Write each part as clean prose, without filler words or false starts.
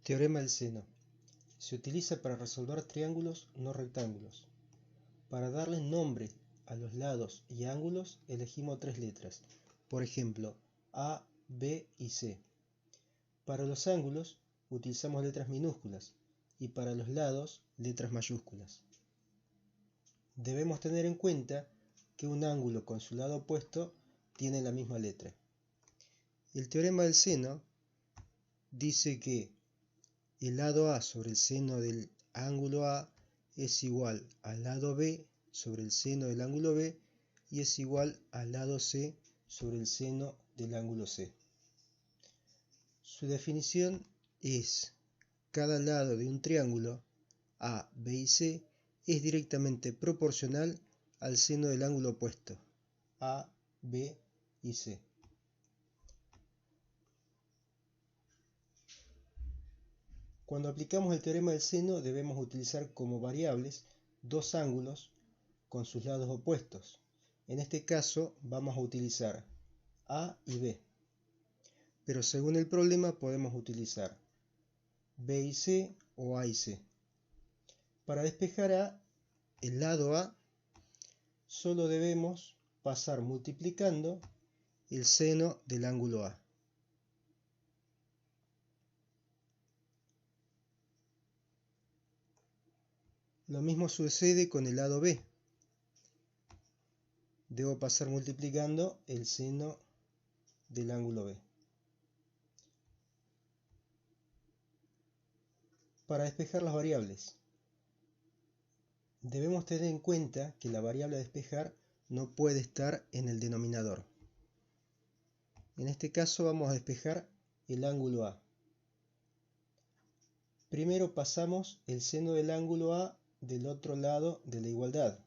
Teorema del seno. Se utiliza para resolver triángulos no rectángulos. Para darle nombre a los lados y ángulos elegimos tres letras, por ejemplo A, B y C. Para los ángulos utilizamos letras minúsculas y para los lados letras mayúsculas. Debemos tener en cuenta que un ángulo con su lado opuesto tiene la misma letra. El teorema del seno dice que el lado A sobre el seno del ángulo A es igual al lado B sobre el seno del ángulo B y es igual al lado C sobre el seno del ángulo C. Su definición es: cada lado de un triángulo A, B y C es directamente proporcional al seno del ángulo opuesto A, B y C. Cuando aplicamos el teorema del seno debemos utilizar como variables dos ángulos con sus lados opuestos. En este caso vamos a utilizar A y B, pero según el problema podemos utilizar B y C o A y C. Para despejar el lado A solo debemos pasar multiplicando el seno del ángulo A. Lo mismo sucede con el lado B. Debo pasar multiplicando el seno del ángulo B. Para despejar las variables, debemos tener en cuenta que la variable a despejar no puede estar en el denominador. En este caso vamos a despejar el ángulo A. Primero pasamos el seno del ángulo A del otro lado de la igualdad.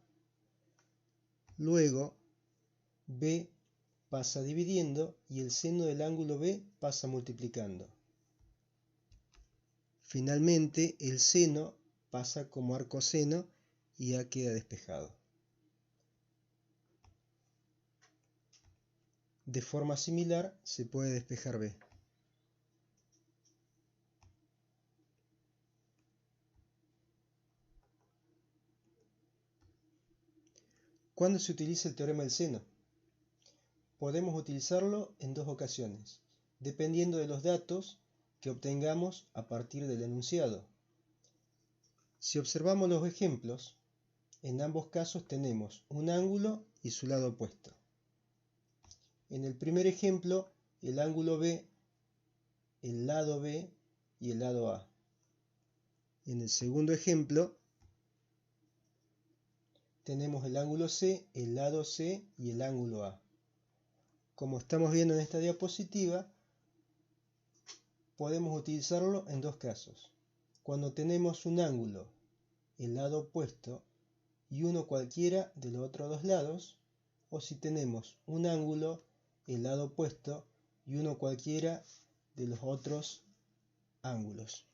Luego B pasa dividiendo y el seno del ángulo B pasa multiplicando. Finalmente el seno pasa como arcoseno y ya queda despejado. De forma similar se puede despejar B. ¿Cuándo se utiliza el teorema del seno? Podemos utilizarlo en dos ocasiones, dependiendo de los datos que obtengamos a partir del enunciado. Si observamos los ejemplos, en ambos casos tenemos un ángulo y su lado opuesto. En el primer ejemplo, el ángulo B, el lado B y el lado A. En el segundo ejemplo, tenemos el ángulo C, el lado C y el ángulo A. Como estamos viendo en esta diapositiva, podemos utilizarlo en dos casos. Cuando tenemos un ángulo, el lado opuesto y uno cualquiera de los otros dos lados, o si tenemos un ángulo, el lado opuesto y uno cualquiera de los otros ángulos.